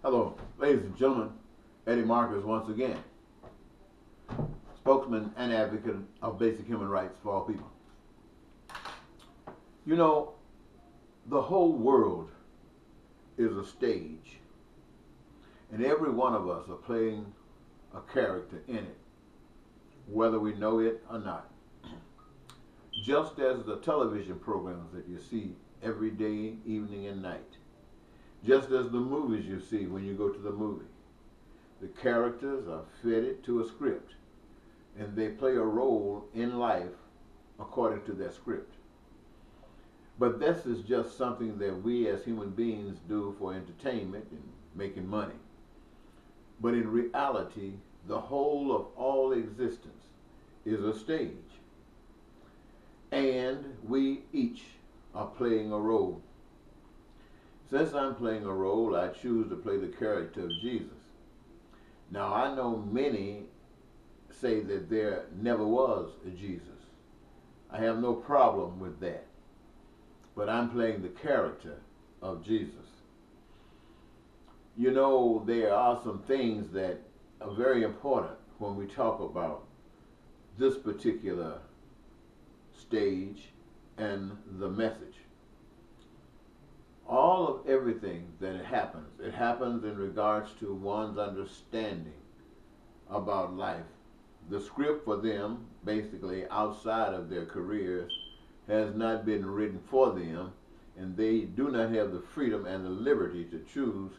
Hello, ladies and gentlemen. Eddie Marcus once again, spokesman and advocate of basic human rights for all people. You know, the whole world is a stage, and every one of us are playing a character in it, whether we know it or not. Just as the television programs that you see every day, evening and night, just as the movies you see when you go to the movie. The characters are fitted to a script, and they play a role in life according to that script. But this is just something that we as human beings do for entertainment and making money. But in reality, the whole of all existence is a stage. And we each are playing a role. Since I'm playing a role, I choose to play the character of Jesus. Now, I know many say that there never was a Jesus. I have no problem with that. But I'm playing the character of Jesus. You know, there are some things that are very important when we talk about this particular stage and the message. All of everything that it happens in regards to one's understanding about life. The script for them, basically outside of their careers, has not been written for them, and they do not have the freedom and the liberty to choose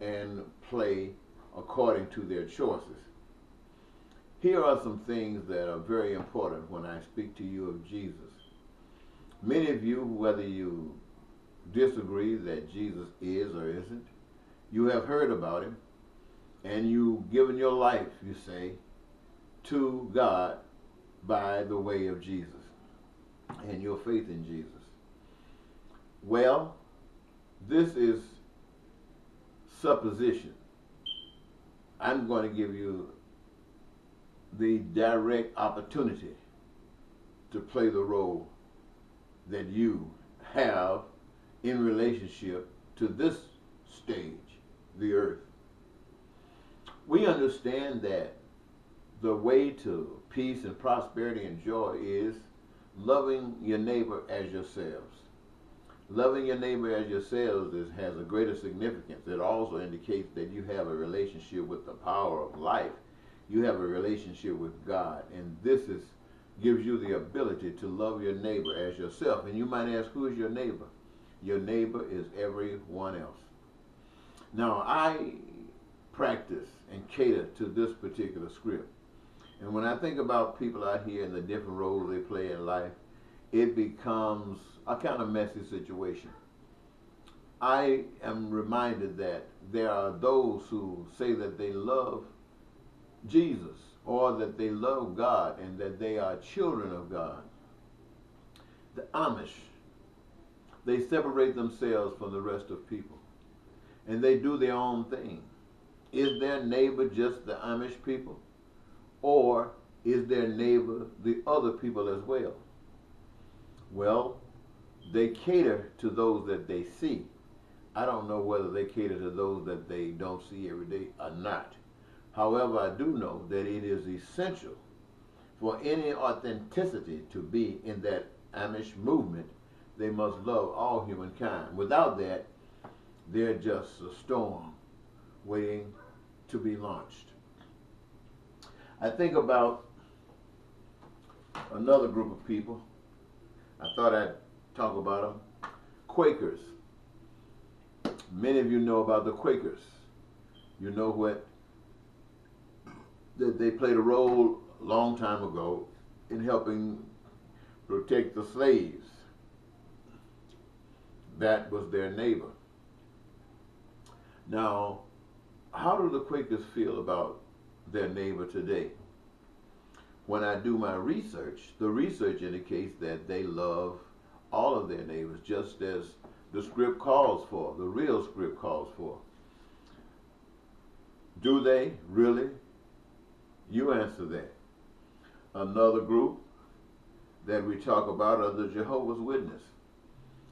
and play according to their choices. Here are some things that are very important when I speak to you of Jesus. Many of you, whether you disagree that Jesus is or isn't, you have heard about him, and you've given your life, you say, to God by the way of Jesus and your faith in Jesus. Well, this is supposition. I'm going to give you the direct opportunity to play the role that you have in relationship to this stage, the earth. We understand that the way to peace and prosperity and joy is loving your neighbor as yourselves. Loving your neighbor as yourselves has a greater significance. It also indicates that you have a relationship with the power of life. You have a relationship with God, and gives you the ability to love your neighbor as yourself. And you might ask, who is your neighbor? Your neighbor is everyone else. Now, I practice and cater to this particular script. And when I think about people out here and the different roles they play in life, it becomes a kind of messy situation. I am reminded that there are those who say that they love Jesus or that they love God and that they are children of God. The Amish, they separate themselves from the rest of people, and they do their own thing. Is their neighbor just the Amish people, or is their neighbor the other people as well? Well, they cater to those that they see. I don't know whether they cater to those that they don't see every day or not. However, I do know that it is essential for any authenticity to be in that Amish movement. They must love all humankind. Without that, they're just a storm waiting to be launched. I think about another group of people. I thought I'd talk about them. Quakers. Many of you know about the Quakers. You know that they played a role a long time ago in helping protect the slaves. That was their neighbor. Now, how do the Quakers feel about their neighbor today? When I do my research, the research indicates that they love all of their neighbors, just as the script calls for, the real script calls for. Do they really? You answer that. Another group that we talk about are the Jehovah's Witnesses.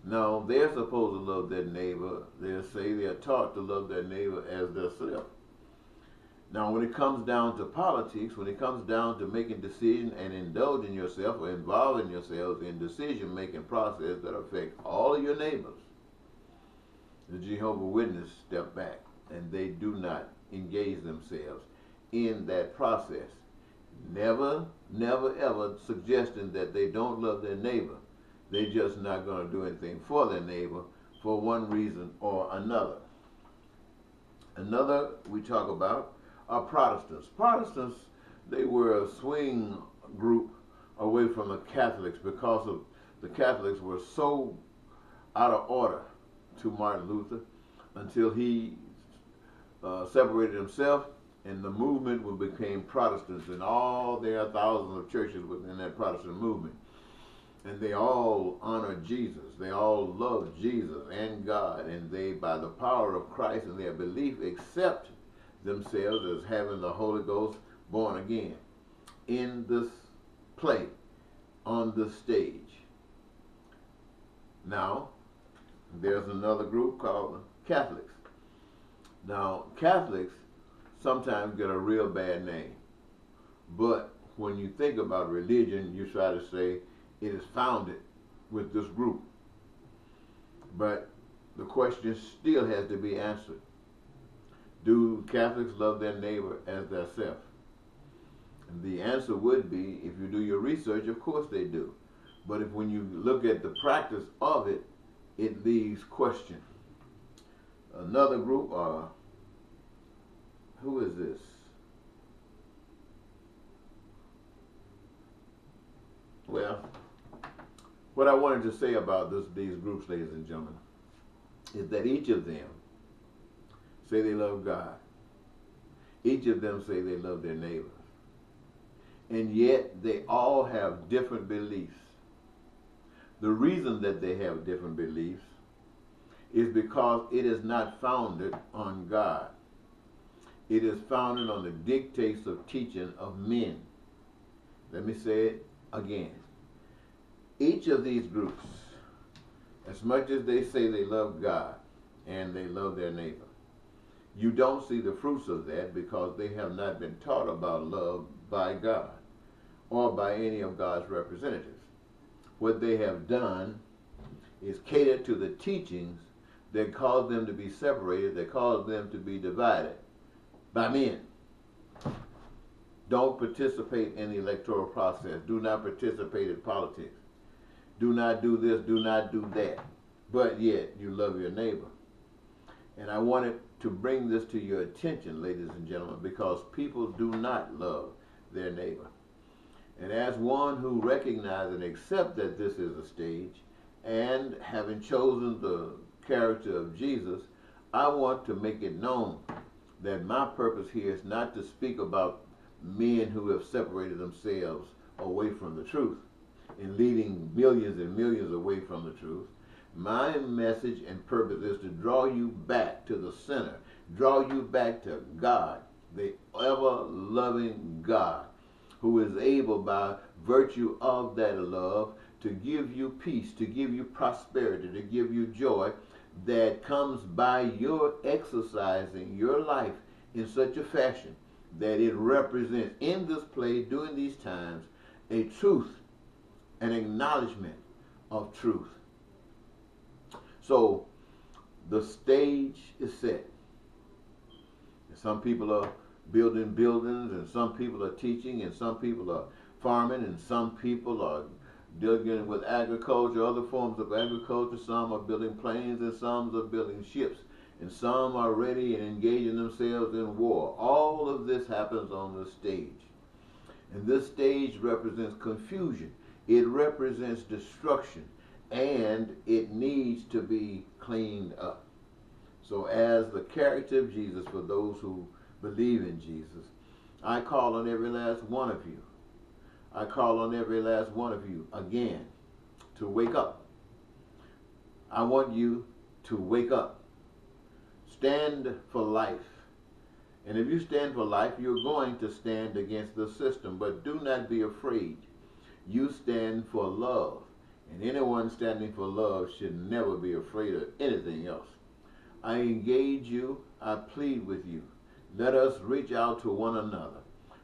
Now, they're supposed to love their neighbor. They'll say they're taught to love their neighbor as themselves. Now, when it comes down to politics, when it comes down to making decisions and indulging yourself or involving yourselves in decision-making process that affect all of your neighbors, the Jehovah's Witnesses step back and they do not engage themselves in that process. Never, never, ever suggesting that they don't love their neighbor. They're just not going to do anything for their neighbor for one reason or another. Another we talk about are Protestants. Protestants, they were a swing group away from the Catholics because of the Catholics were so out of order to Martin Luther until he separated himself, and the movement became Protestants, and all there are thousands of churches within that Protestant movement. And they all honor Jesus. They all love Jesus and God, and they, by the power of Christ and their belief, accept themselves as having the Holy Ghost born again in this play, on this stage. Now, there's another group called Catholics. Now, Catholics sometimes get a real bad name, but when you think about religion, you try to say it is founded with this group. But the question still has to be answered. Do Catholics love their neighbor as theirself? And the answer would be, if you do your research, of course they do. But if when you look at the practice of it, it leaves question. Another group are, who is this? Well, what I wanted to say about these groups, ladies and gentlemen, is that each of them say they love God. Each of them say they love their neighbors. And yet they all have different beliefs. The reason that they have different beliefs is because it is not founded on God. It is founded on the dictates of teaching of men. Let me say it again. Each of these groups, as much as they say they love God and they love their neighbor, you don't see the fruits of that because they have not been taught about love by God or by any of God's representatives. What they have done is cater to the teachings that cause them to be separated, that cause them to be divided by men. Don't participate in the electoral process. Do not participate in politics. Do not do this, do not do that. But yet, you love your neighbor. And I wanted to bring this to your attention, ladies and gentlemen, because people do not love their neighbor. And as one who recognizes and accepts that this is a stage, and having chosen the character of Jesus, I want to make it known that my purpose here is not to speak about men who have separated themselves away from the truth and leading millions and millions away from the truth. My message and purpose is to draw you back to the center, draw you back to God, the ever-loving God, who is able by virtue of that love to give you peace, to give you prosperity, to give you joy that comes by your exercising your life in such a fashion that it represents in this play during these times a truth, an acknowledgement of truth. So the stage is set. Some people are building buildings, and some people are teaching, and some people are farming, and some people are dealing with agriculture, other forms of agriculture. Some are building planes, and some are building ships, and some are ready and engaging themselves in war. All of this happens on the stage. And this stage represents confusion. It represents destruction, and it needs to be cleaned up. So as the character of Jesus, for those who believe in Jesus, I call on every last one of you. I call on every last one of you again to wake up. I want you to wake up. Stand for life. And if you stand for life, you're going to stand against the system. But do not be afraid. You stand for love. And anyone standing for love should never be afraid of anything else. I engage you, I plead with you. Let us reach out to one another.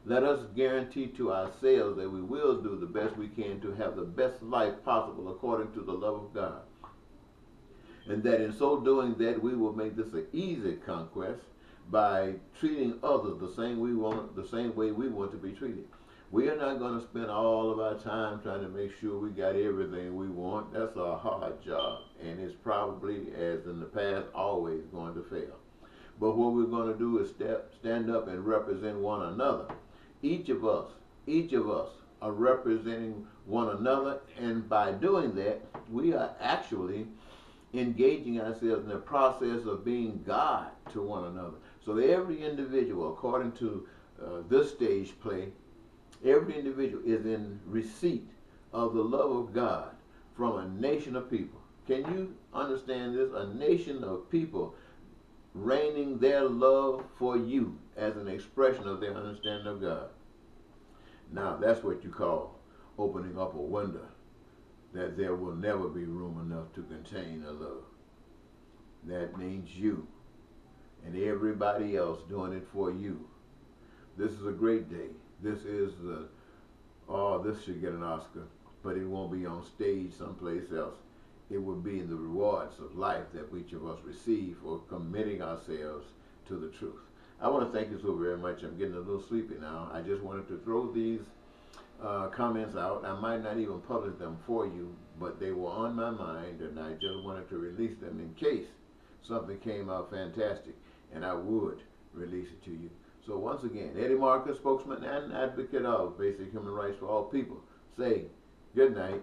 Let us guarantee to ourselves that we will do the best we can to have the best life possible according to the love of God. And that in so doing that we will make this an easy conquest by treating others the same way we want to be treated. We are not going to spend all of our time trying to make sure we got everything we want. That's a hard job, and it's probably, as in the past, always going to fail. But what we're going to do is stand up and represent one another. Each of us are representing one another, and by doing that, we are actually engaging ourselves in the process of being God to one another. So every individual, according to this stage play, every individual is in receipt of the love of God from a nation of people. Can you understand this? A nation of people raining their love for you as an expression of their understanding of God. Now, that's what you call opening up a window that there will never be room enough to contain a love. That means you and everybody else doing it for you. This is a great day. This is this should get an Oscar, but it won't be on stage someplace else. It will be in the rewards of life that each of us receive for committing ourselves to the truth. I want to thank you so very much. I'm getting a little sleepy now. I just wanted to throw these comments out. I might not even publish them for you, but they were on my mind, and I just wanted to release them in case something came out fantastic, and I would release it to you. So once again, Eddie Marcus, spokesman and advocate of basic human rights for all people, say good night.